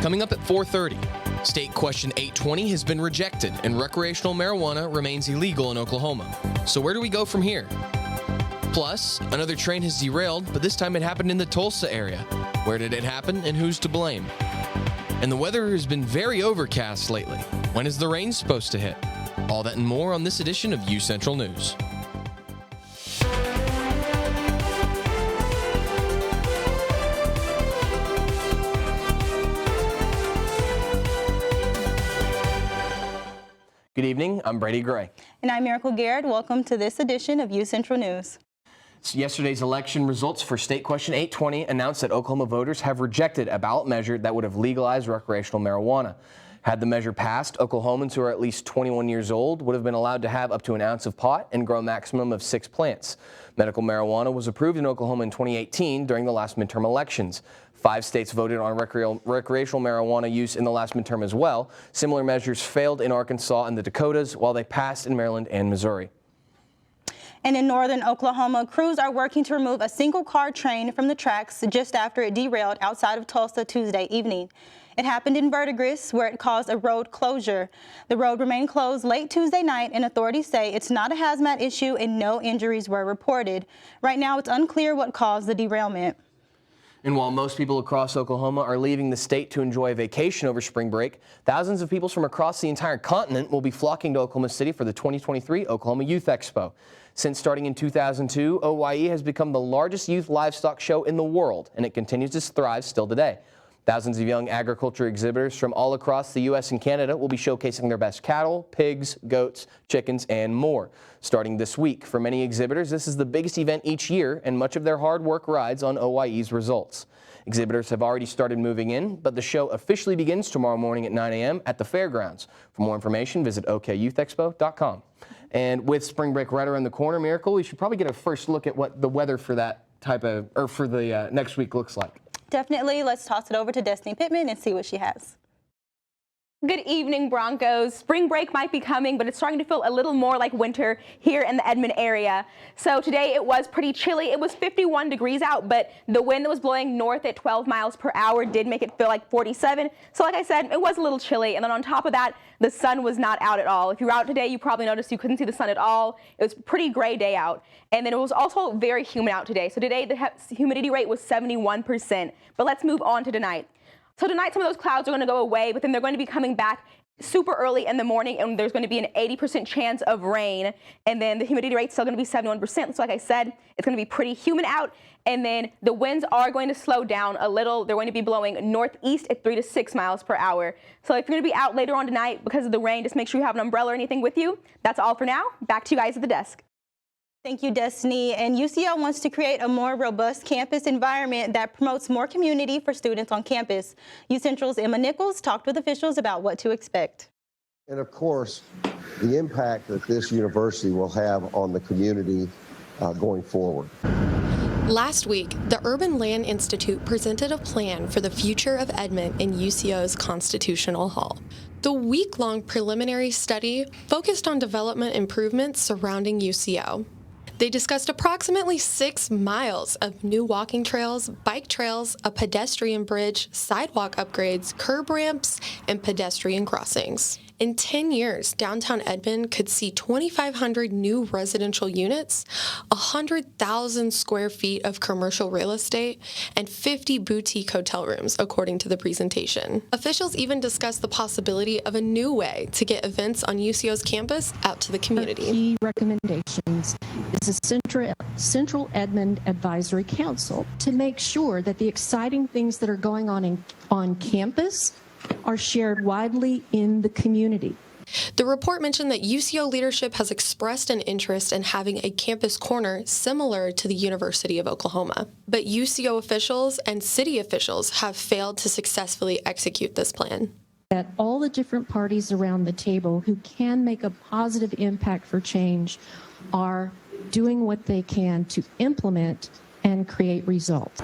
Coming up at 4:30, State Question 820 has been rejected and recreational marijuana remains illegal in Oklahoma. So where do we go from here? Plus, another train has derailed, but this time it happened in the Tulsa area. Where did it happen and who's to blame? And the weather has been very overcast lately. When is the rain supposed to hit? All that and more on this edition of UCentral News. Good evening, I'm Brady Gray. And I'm Miracle Garrett. Welcome to this edition of UCentral News. Yesterday's election results for State Question 820 announced that Oklahoma voters have rejected a ballot measure that would have legalized recreational marijuana. Had the measure passed, Oklahomans who are at least 21 years old would have been allowed to have up to an ounce of pot and grow a maximum of 6 plants. Medical marijuana was approved in Oklahoma in 2018 during the last midterm elections. 5 states voted on recreational marijuana use in the last midterm as well. Similar measures failed in Arkansas and the Dakotas, while they passed in Maryland and Missouri. And in northern Oklahoma, crews are working to remove a single-car train from the tracks just after it derailed outside of Tulsa Tuesday evening. It happened in Verdigris, where it caused a road closure. The road remained closed late Tuesday night, and authorities say it's not a hazmat issue and no injuries were reported. Right now, it's unclear what caused the derailment. And while most people across Oklahoma are leaving the state to enjoy a vacation over spring break, thousands of people from across the entire continent will be flocking to Oklahoma City for the 2023 Oklahoma Youth Expo. Since starting in 2002, OYE has become the largest youth livestock show in the world, and it continues to thrive still today. Thousands of young agriculture exhibitors from all across the U.S. and Canada will be showcasing their best cattle, pigs, goats, chickens, and more. Starting this week, for many exhibitors, this is the biggest event each year, and much of their hard work rides on OYE's results. Exhibitors have already started moving in, but the show officially begins tomorrow morning at 9 a.m. at the fairgrounds. For more information, visit okyouthexpo.com. And with spring break right around the corner, Miracle, we should probably get a first look at what the weather for that for the next week looks like. Definitely. Let's toss it over to Destiny Pittman and see what she has. Good evening, Broncos. Spring break might be coming, but it's starting to feel a little more like winter here in the Edmond area. So today it was pretty chilly. It was 51 degrees out, but the wind that was blowing north at 12 miles per hour did make it feel like 47. So like I said, it was a little chilly. And then on top of that, the sun was not out at all. If you were out today, you probably noticed you couldn't see the sun at all. It was a pretty gray day out. And then it was also very humid out today. So today the humidity rate was 71%. But let's move on to tonight. So tonight, some of those clouds are going to go away, but then they're going to be coming back super early in the morning, and there's going to be an 80% chance of rain. And then the humidity rate's still going to be 71%. So like I said, it's going to be pretty humid out. And then the winds are going to slow down a little. They're going to be blowing northeast at 3 to 6 miles per hour. So if you're going to be out later on tonight because of the rain, just make sure you have an umbrella or anything with you. That's all for now. Back to you guys at the desk. Thank you, Destiny. And UCO wants to create a more robust campus environment that promotes more community for students on campus. UCentral's Emma Nichols talked with officials about what to expect. And of course, the impact that this university will have on the community going forward. Last week, the Urban Land Institute presented a plan for the future of Edmond in UCO's Constitutional Hall. The week-long preliminary study focused on development improvements surrounding UCO. They discussed approximately 6 miles of new walking trails, bike trails, a pedestrian bridge, sidewalk upgrades, curb ramps, and pedestrian crossings. In 10 years, downtown Edmond could see 2,500 new residential units, 100,000 square feet of commercial real estate, and 50 boutique hotel rooms, according to the presentation. Officials even discussed the possibility of a new way to get events on UCO's campus out to the community. Key recommendations is a Central Edmond Advisory Council to make sure that the exciting things that are going on campus are shared widely in the community. The report mentioned that UCO leadership has expressed an interest in having a campus corner similar to the University of Oklahoma. But UCO officials and city officials have failed to successfully execute this plan. That all the different parties around the table who can make a positive impact for change are doing what they can to implement and create results.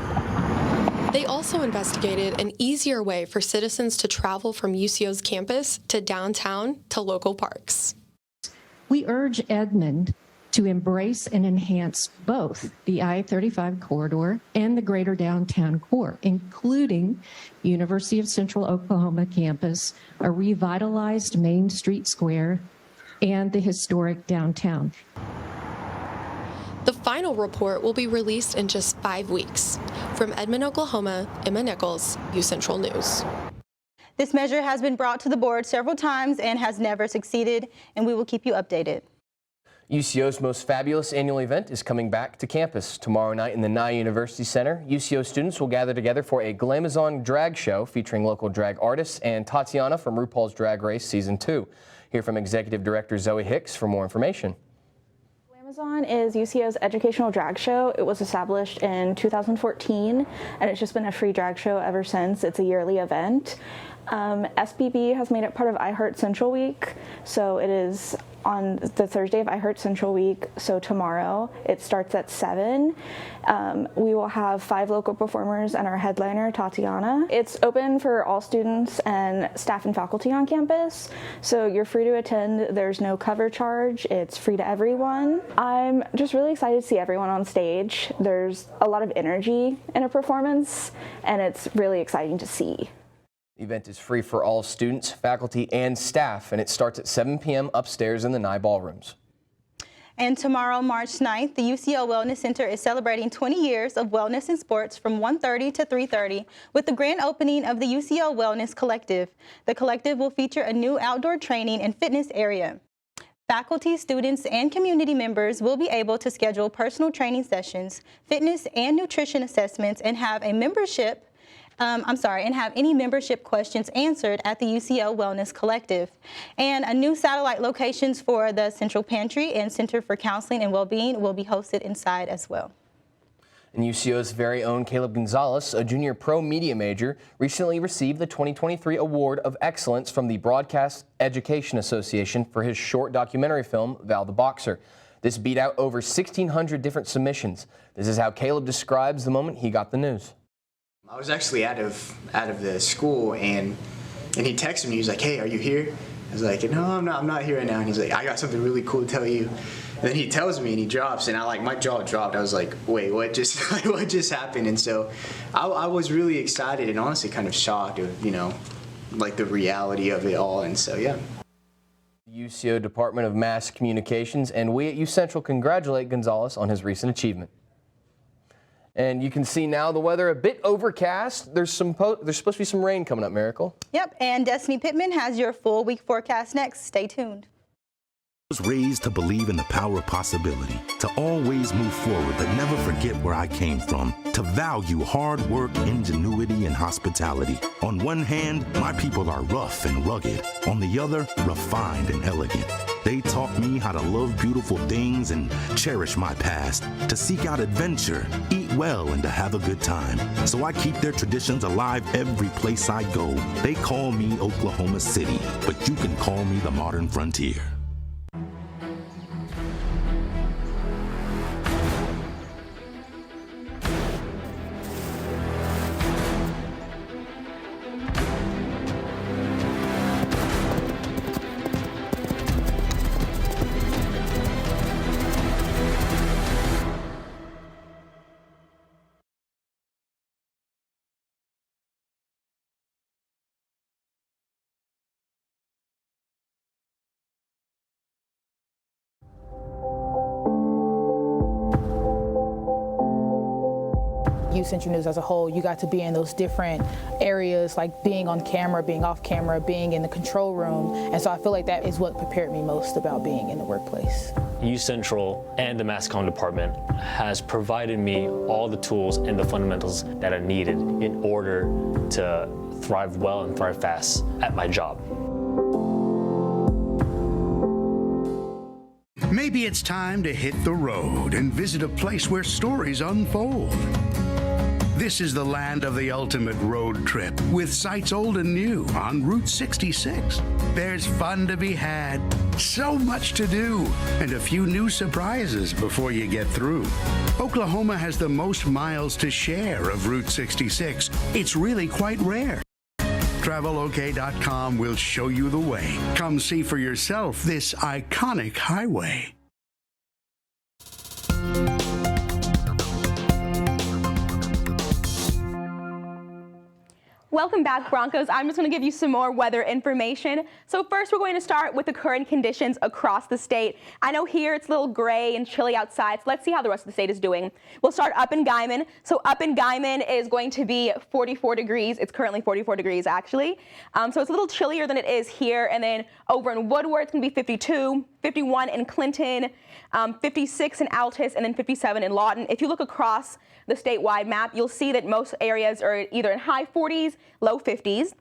They also investigated an easier way for citizens to travel from UCO's campus to downtown to local parks. We urge Edmond to embrace and enhance both the I-35 corridor and the greater downtown core, including University of Central Oklahoma campus, a revitalized Main Street Square, and the historic downtown. The final report will be released in just 5 weeks. From Edmond, Oklahoma, Emma Nichols, UCentral News. This measure has been brought to the board several times and has never succeeded, and we will keep you updated. UCO's most fabulous annual event is coming back to campus tomorrow night in the Nye University Center. UCO students will gather together for a Glamazon drag show featuring local drag artists and Tatiana from RuPaul's Drag Race Season 2. Hear from Executive Director Zoe Hicks for more information. Glamazon is UCO's educational drag show. It was established in 2014, and it's just been a free drag show ever since. It's a yearly event. SBB has made it part of UCentral Week, so it is on the Thursday of UCentral Week, so tomorrow. It starts at 7. We will have 5 local performers and our headliner, Tatiana. It's open for all students and staff and faculty on campus, so you're free to attend. There's no cover charge. It's free to everyone. I'm just really excited to see everyone on stage. There's a lot of energy in a performance, and it's really exciting to see. The event is free for all students, faculty, and staff, and it starts at 7 p.m. upstairs in the Nye ballrooms. And tomorrow, March 9th, the UCO Wellness Center is celebrating 20 years of wellness in sports from 1:30 to 3:30 with the grand opening of the UCO Wellness Collective. The collective will feature a new outdoor training and fitness area. Faculty, students, and community members will be able to schedule personal training sessions, fitness and nutrition assessments, and have any membership questions answered at the UCO Wellness Collective. And a new satellite locations for the Central Pantry and Center for Counseling and Wellbeing will be hosted inside as well. And UCO's very own Caleb Gonzalez, a junior pro media major, recently received the 2023 Award of Excellence from the Broadcast Education Association for his short documentary film, Val the Boxer. This beat out over 1,600 different submissions. This is how Caleb describes the moment he got the news. I was actually out of the school, and he texted me. He was like, "Hey, are you here?" I was like, "No, I'm not here right now." And he's like, "I got something really cool to tell you." And then he tells me, and he drops, and my jaw dropped. I was like, "Wait, what just what just happened?" And so I was really excited and honestly kind of shocked of the reality of it all. And so yeah. The UCO Department of Mass Communications and we at UCentral congratulate Gonzalez on his recent achievement. And you can see now the weather a bit overcast. There's supposed to be some rain coming up, Miracle. Yep, and Destiny Pittman has your full week forecast next. Stay tuned. I was raised to believe in the power of possibility, to always move forward but never forget where I came from, to value hard work, ingenuity, and hospitality. On one hand, my people are rough and rugged. On the other, refined and elegant. They taught me how to love beautiful things and cherish my past, to seek out adventure, eat well, and to have a good time. So I keep their traditions alive every place I go. They call me Oklahoma City, but you can call me the modern frontier. UCentral News as a whole, you got to be in those different areas, like being on camera, being off camera, being in the control room. And so I feel like that is what prepared me most about being in the workplace. UCentral and the Mass Comm department has provided me all the tools and the fundamentals that are needed in order to thrive well and thrive fast at my job. Maybe it's time to hit the road and visit a place where stories unfold. This is the land of the ultimate road trip, with sights old and new on Route 66. There's fun to be had, so much to do, and a few new surprises before you get through. Oklahoma has the most miles to share of Route 66. It's really quite rare. TravelOK.com will show you the way. Come see for yourself this iconic highway. Welcome back, Broncos. I'm just going to give you some more weather information. So first, we're going to start with the current conditions across the state. I know here it's a little gray and chilly outside, so let's see how the rest of the state is doing. We'll start up in Guyman. So up in Guyman is going to be 44 degrees. It's currently 44 degrees, actually. So it's a little chillier than it is here. And then over in Woodward, it's going to be 52, 51 in Clinton, 56 in Altus, and then 57 in Lawton. If you look across the statewide map, you'll see that most areas are either in high 40s, low 50s.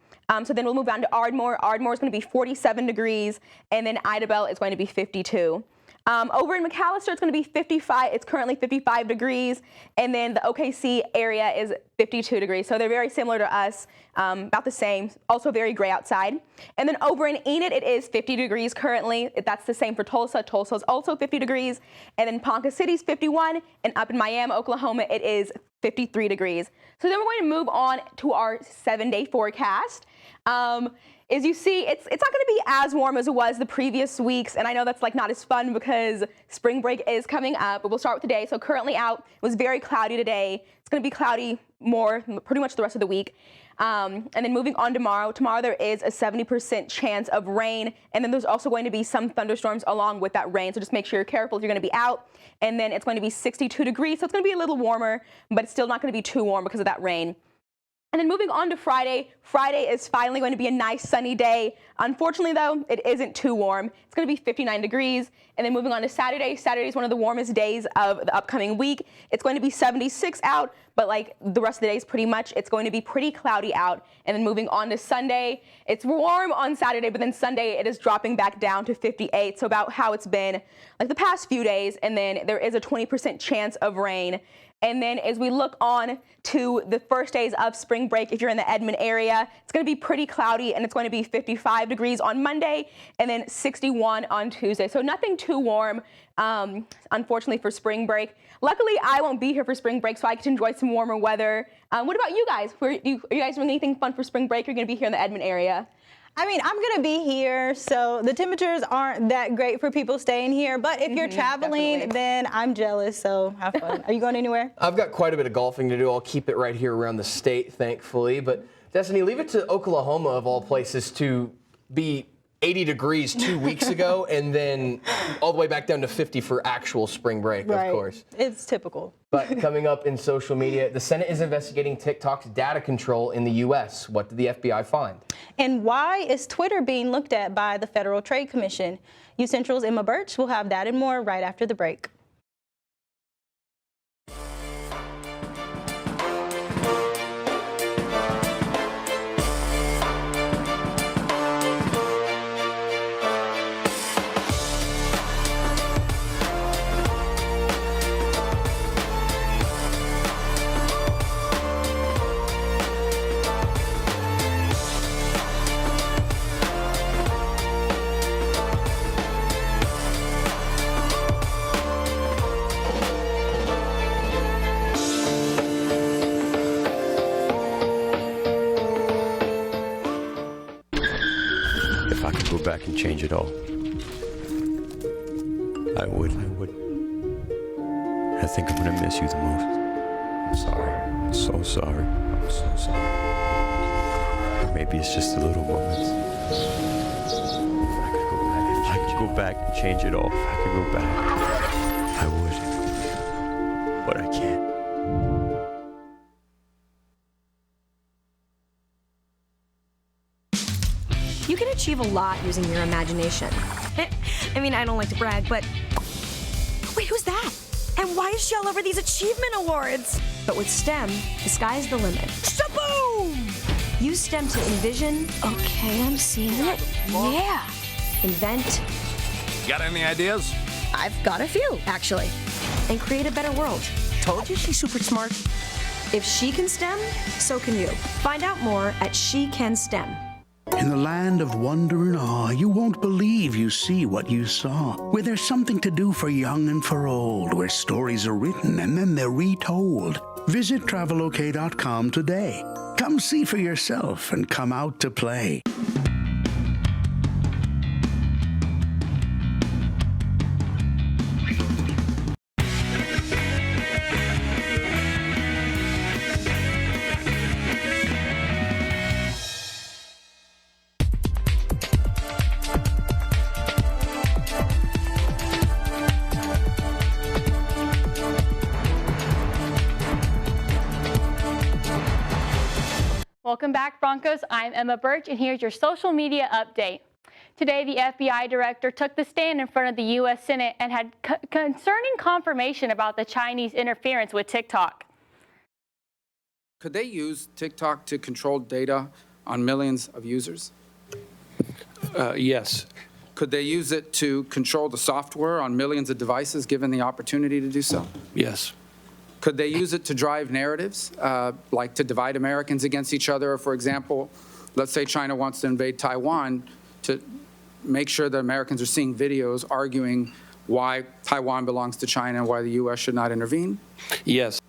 So then we'll move on to Ardmore. Ardmore is going to be 47 degrees, and then Idabel is going to be 52. Over in McAllister, it's going to be 55. It's currently 55 degrees, and then the OKC area is 52 degrees. So they're very similar to us, about the same. Also very gray outside. And then over in Enid, it is 50 degrees currently. That's the same for Tulsa. Tulsa is also 50 degrees, and then Ponca City is 51, and up in Miami, Oklahoma, it is 53 degrees. So then we're going to move on to our 7-day forecast. As you see, it's not going to be as warm as it was the previous weeks, and I know that's like not as fun because spring break is coming up, but we'll start with today. So currently out, it was very cloudy today. It's going to be cloudy more, pretty much the rest of the week. And then moving on tomorrow. Tomorrow there is a 70% chance of rain, and then there's also going to be some thunderstorms along with that rain. So just make sure you're careful if you're going to be out. And then it's going to be 62 degrees, so it's going to be a little warmer, but it's still not going to be too warm because of that rain. And then moving on to Friday. Friday is finally going to be a nice sunny day. Unfortunately, though, it isn't too warm. It's going to be 59 degrees. And then moving on to Saturday. Saturday is one of the warmest days of the upcoming week. It's going to be 76 out, but like the rest of the days pretty much, it's going to be pretty cloudy out. And then moving on to Sunday, it's warm on Saturday, but then Sunday it is dropping back down to 58. So about how it's been like the past few days. And then there is a 20% chance of rain. And then as we look on to the first days of spring break, if you're in the Edmond area, it's going to be pretty cloudy, and it's going to be 55 degrees on Monday and then 61 on Tuesday. So nothing too warm, unfortunately, for spring break. Luckily, I won't be here for spring break, so I get to enjoy some warmer weather. What about you guys? Are you guys doing anything fun for spring break? Or are you going to be here in the Edmond area? I mean, I'm going to be here, so the temperatures aren't that great for people staying here. But if you're traveling, then I'm jealous, so have fun. Are you going anywhere? I've got quite a bit of golfing to do. I'll keep it right here around the state, thankfully. But, Destiny, leave it to Oklahoma, of all places, to be 80 degrees 2 weeks ago and then all the way back down to 50 for actual spring break, of course. It's typical. But coming up in social media, the Senate is investigating TikTok's data control in the U.S. What did the FBI find? And why is Twitter being looked at by the Federal Trade Commission? UCentral's Emma Birch will have that and more right after the break. If I could go back and change it all, I would. I think I'm gonna miss you the most. I'm sorry. I'm so sorry. I'm so sorry. Maybe it's just the little moments. If I could go back and change it all, if I could go back, I would. But I can't. You can achieve a lot using your imagination. I mean, I don't like to brag, but... Wait, who's that? And why is she all over these achievement awards? But with STEM, the sky's the limit. Shaboom! Use STEM to envision... Okay, I'm seeing it. Yeah! Invent... Got any ideas? I've got a few, actually. And create a better world. Told you she's super smart. If she can STEM, so can you. Find out more at SheCanSTEM. In the land of wonder and awe, you won't believe you see what you saw. Where there's something to do for young and for old, where stories are written and then they're retold. Visit travelok.com today. Come see for yourself and come out to play. Welcome back, Broncos. I'm Emma Birch, and here's your social media update. Today, the FBI director took the stand in front of the U.S. Senate and had concerning confirmation about the Chinese interference with TikTok. Could they use TikTok to control data on millions of users? Yes. Could they use it to control the software on millions of devices given the opportunity to do so? Yes. Could they use it to drive narratives, like to divide Americans against each other? For example, let's say China wants to invade Taiwan, to make sure that Americans are seeing videos arguing why Taiwan belongs to China and why the U.S. should not intervene? Yes.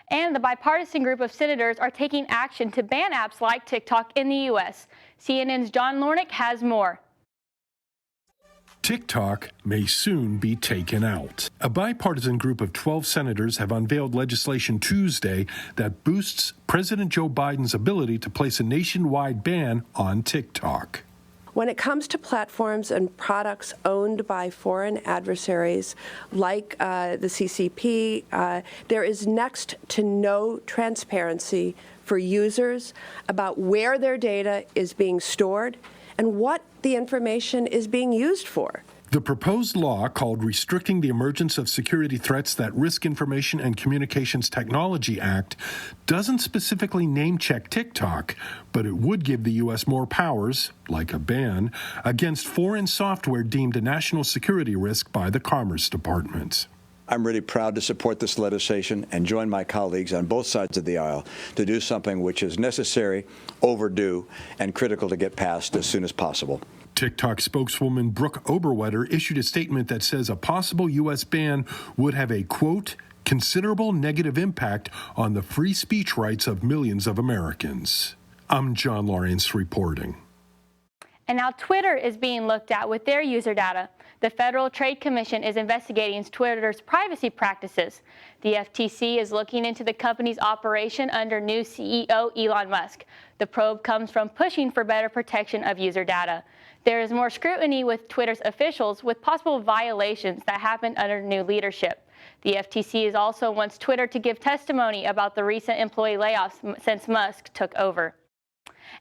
And the bipartisan group of senators are taking action to ban apps like TikTok in the U.S. CNN's John Lornick has more. TikTok may soon be taken out. A bipartisan group of 12 senators have unveiled legislation Tuesday that boosts President Joe Biden's ability to place a nationwide ban on TikTok. When it comes to platforms and products owned by foreign adversaries like the CCP, there is next to no transparency for users about where their data is being stored and what the information is being used for. The proposed law, called Restricting the Emergence of Security Threats That Risk Information and Communications Technology Act, doesn't specifically name-check TikTok, but it would give the U.S. more powers, like a ban, against foreign software deemed a national security risk by the Commerce Department. I'm really proud to support this legislation and join my colleagues on both sides of the aisle to do something which is necessary, overdue, and critical to get passed as soon as possible. TikTok spokeswoman Brooke Oberwetter issued a statement that says a possible U.S. ban would have a, quote, considerable negative impact on the free speech rights of millions of Americans. I'm John Lawrence reporting. And now Twitter is being looked at with their user data. The Federal Trade Commission is investigating Twitter's privacy practices. The FTC is looking into the company's operation under new CEO Elon Musk. The probe comes from pushing for better protection of user data. There is more scrutiny with Twitter's officials with possible violations that happened under new leadership. The FTC is also wants Twitter to give testimony about the recent employee layoffs since Musk took over.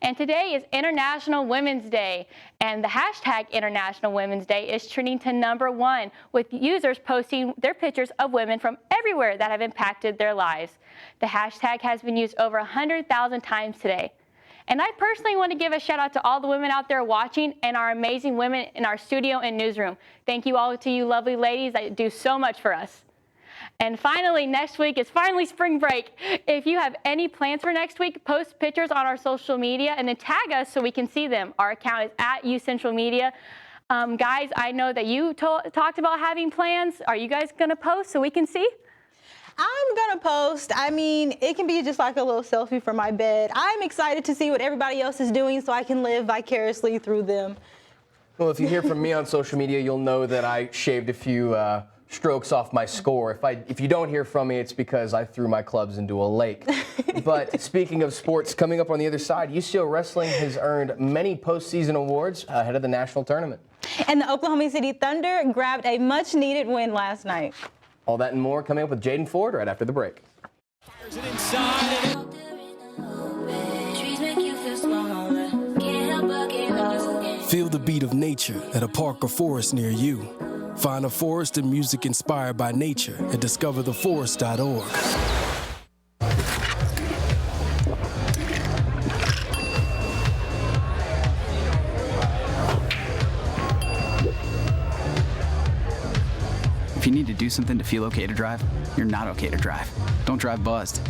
And today is International Women's Day, and the hashtag International Women's Day is trending to #1, with users posting their pictures of women from everywhere that have impacted their lives. The hashtag has been used over 100,000 times today. And I personally want to give a shout out to all the women out there watching and our amazing women in our studio and newsroom. Thank you all to you lovely ladies that do so much for us. And finally, next week is finally spring break. If you have any plans for next week, post pictures on our social media and then tag us so we can see them. Our account is at UCentral Media. Guys, I know that you talked about having plans. Are you guys going to post so we can see? I'm going to post. I mean, it can be just like a little selfie from my bed. I'm excited to see what everybody else is doing so I can live vicariously through them. Well, if you hear from me on social media, you'll know that I shaved a few strokes off my score. If you don't hear from me, it's because I threw my clubs into a lake. But speaking of sports, coming up on the other side, UCO Wrestling has earned many postseason awards ahead of the national tournament. And the Oklahoma City Thunder grabbed a much-needed win last night. All that and more coming up with Jaden Ford right after the break. Fires it inside. Feel the beat of nature at a park or forest near you. Find a forest and music inspired by nature at discovertheforest.org. If you need to do something to feel okay to drive, you're not okay to drive. Don't drive buzzed.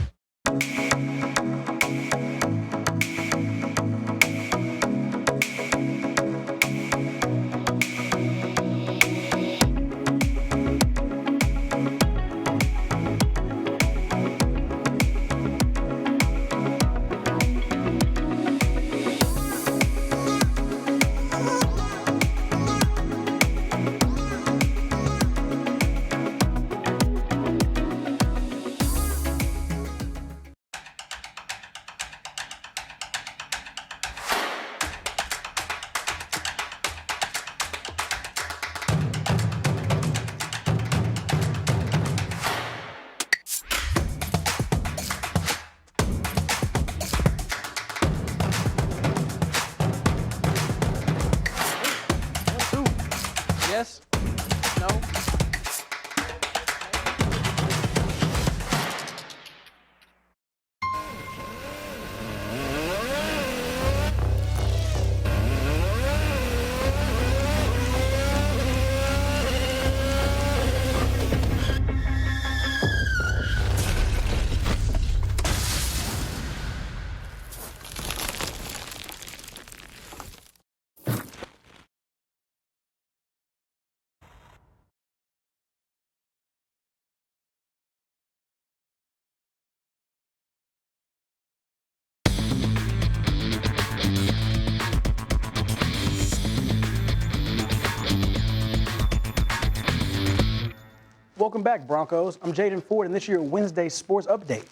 Welcome back, Broncos. I'm Jaden Ford, and this is your Wednesday Sports Update.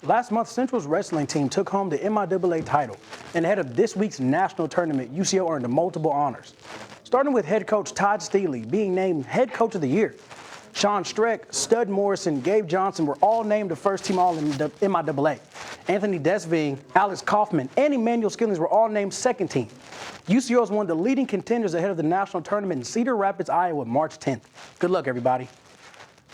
Last month, Central's wrestling team took home the MIAA title, and ahead of this week's national tournament, UCO earned multiple honors. Starting with head coach Todd Steele being named head coach of the year. Sean Streck, Stud Morrison, Gabe Johnson were all named the first team all in the MIAA. Anthony Desving, Alex Kaufman, and Emmanuel Skillings were all named second team. UCO is one of the leading contenders ahead of the national tournament in Cedar Rapids, Iowa, March 10th. Good luck, everybody.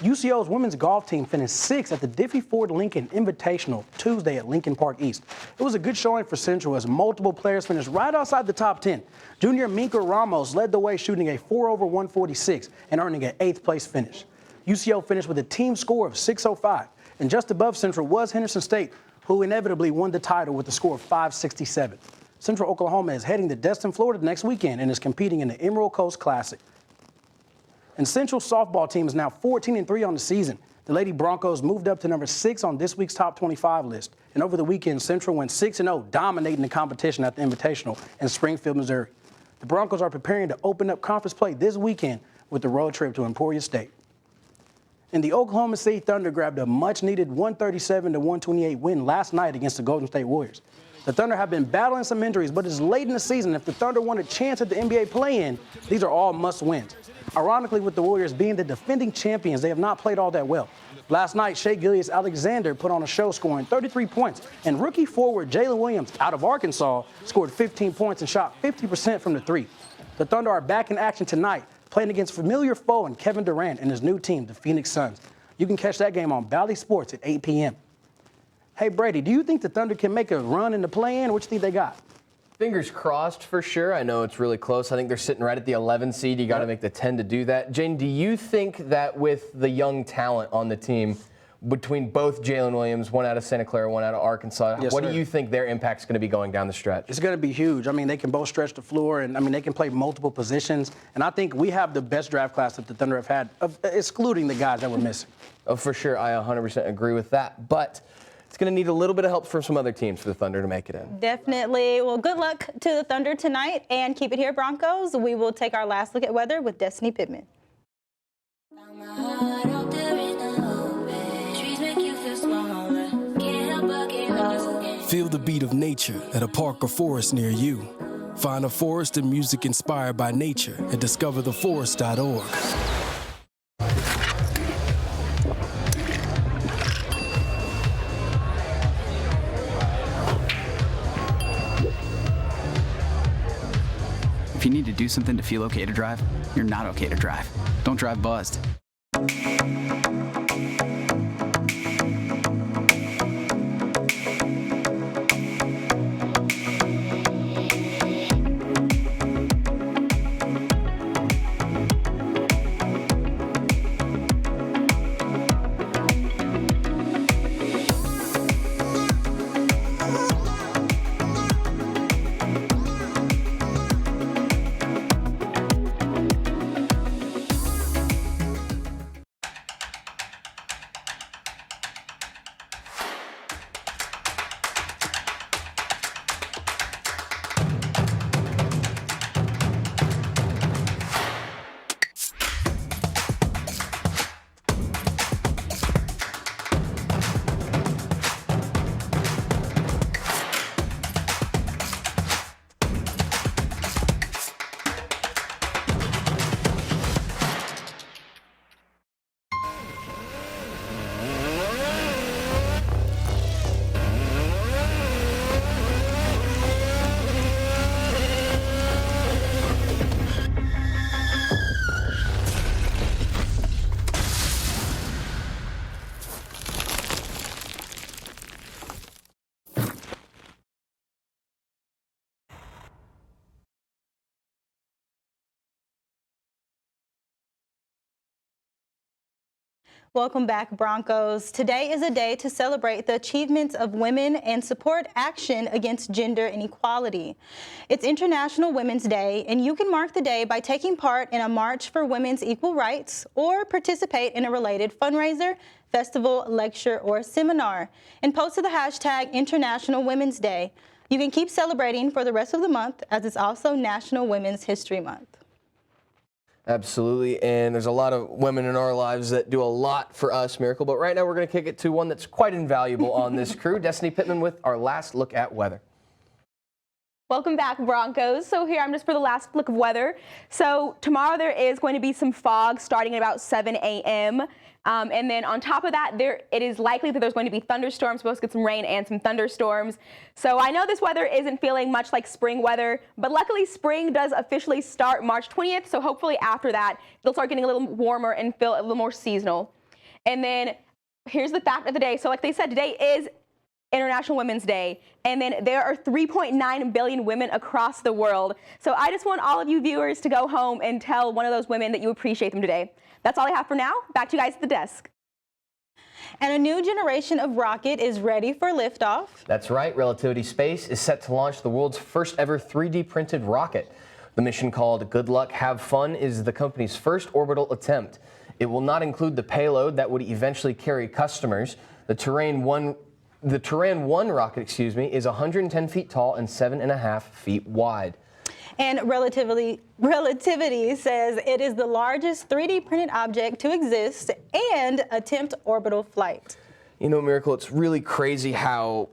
UCO's women's golf team finished 6th at the Diffie Ford Lincoln Invitational Tuesday at Lincoln Park East. It was a good showing for Central as multiple players finished right outside the top 10. Junior Minka Ramos led the way shooting a 4 over 146 and earning an 8th place finish. UCO finished with a team score of 605, and just above Central was Henderson State, who inevitably won the title with a score of 567. Central Oklahoma is heading to Destin, Florida next weekend and is competing in the Emerald Coast Classic. And Central's softball team is now 14-3 on the season. The Lady Broncos moved up to number 6 on this week's top 25 list. And over the weekend, Central went 6-0, dominating the competition at the Invitational in Springfield, Missouri. The Broncos are preparing to open up conference play this weekend with the road trip to Emporia State. And the Oklahoma City Thunder grabbed a much-needed 137-128 win last night against the Golden State Warriors. The Thunder have been battling some injuries, but it's late in the season. If the Thunder want a chance at the NBA play-in, these are all must-wins. Ironically, with the Warriors being the defending champions, they have not played all that well. Last night, Shai Gilgeous-Alexander put on a show scoring 33 points, and rookie forward Jalen Williams out of Arkansas scored 15 points and shot 50% from the three. The Thunder are back in action tonight, playing against familiar foe and Kevin Durant and his new team, the Phoenix Suns. You can catch that game on Valley Sports at 8 p.m. Hey, Brady, do you think the Thunder can make a run in the play-in? What do you think they got? Fingers crossed for sure. I know it's really close. I think they're sitting right at the 11 seed. You got to make the 10 to do that. Jane, do you think that with the young talent on the team, between both Jalen Williams, one out of Santa Clara, one out of Arkansas, Yes, what sir. do you think their impact's going to be going down the stretch? It's going to be huge. I mean, they can both stretch the floor, and, I mean, they can play multiple positions. And I think we have the best draft class that the Thunder have had, excluding the guys that were missing. Oh, for sure. I 100% agree with that. But it's going to need a little bit of help from some other teams for the Thunder to make it in. Definitely. Well, good luck to the Thunder tonight, and keep it here, Broncos. We will take our last look at weather with Destiny Pittman. Feel the beat of nature at a park or forest near you. Find a forest and music inspired by nature at discovertheforest.org. If you need to do something to feel okay to drive, you're not okay to drive. Don't drive buzzed. Welcome back, Broncos. Today is a day to celebrate the achievements of women and support action against gender inequality. It's International Women's Day, and you can mark the day by taking part in a march for women's equal rights or participate in a related fundraiser, festival, lecture, or seminar, and post to the hashtag International Women's Day. You can keep celebrating for the rest of the month, as it's also National Women's History Month. Absolutely, and there's a lot of women in our lives that do a lot for us, Miracle, but right now we're going to kick it to one that's quite invaluable on this crew, Destiny Pittman with our last look at weather. Welcome back, Broncos. So here I'm just for the last look of weather. So tomorrow there is going to be some fog starting at about 7 a.m. And then on top of that, it is likely that there's going to be thunderstorms. We're supposed to get some rain and some thunderstorms. So I know this weather isn't feeling much like spring weather, but luckily spring does officially start March 20th. So hopefully after that, it'll start getting a little warmer and feel a little more seasonal. And then here's the fact of the day. So like they said, today is International Women's Day, and then there are 3.9 billion women across the world. So I just want all of you viewers to go home and tell one of those women that you appreciate them today. That's all I have for now. Back to you guys at the desk. And a new generation of rocket is ready for liftoff. That's right. Relativity Space is set to launch the world's first ever 3D printed rocket. The mission, called Good Luck, Have Fun, is the company's first orbital attempt. It will not include the payload that would eventually carry customers. The Terran 1 rocket, is 110 feet tall and 7.5 feet wide. And Relativity says it is the largest 3D printed object to exist and attempt orbital flight. You know, Miracle, it's really crazy how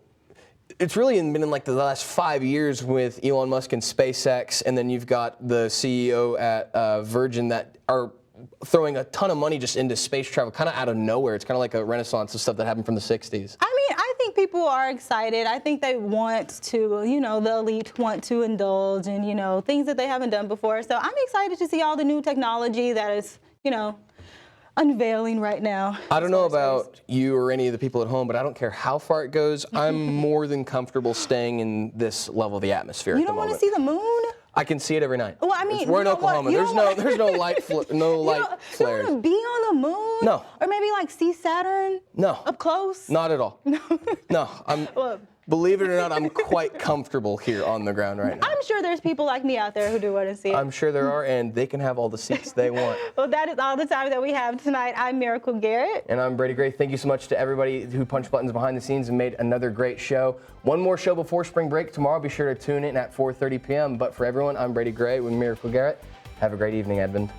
it's really been in like the last 5 years with Elon Musk and SpaceX, and then you've got the CEO at Virgin that are throwing a ton of money just into space travel, kind of out of nowhere. It's kind of like a renaissance of stuff that happened from the 60s. I mean, I think people are excited. I think they want to, you know, the elite want to indulge in, you know, things that they haven't done before. So I'm excited to see all the new technology that is, you know, unveiling right now. I don't know about you or any of the people at home, but I don't care how far it goes. I'm more than comfortable staying in this level of the atmosphere. You don't want to see the moon? I can see it every night. Well, I mean, we're in Oklahoma. There's no light flares. You don't want to be on the moon? No. Or maybe like see Saturn? No. Up close? Not at all. No. Believe it or not, I'm quite comfortable here on the ground right now. I'm sure there's people like me out there who do want to see it. I'm sure there are, and they can have all the seats they want. Well, that is all the time that we have tonight. I'm Miracle Garrett. And I'm Brady Gray. Thank you so much to everybody who punched buttons behind the scenes and made another great show. One more show before spring break tomorrow. Be sure to tune in at 4:30 p.m. But for everyone, I'm Brady Gray with Miracle Garrett. Have a great evening, Edmond.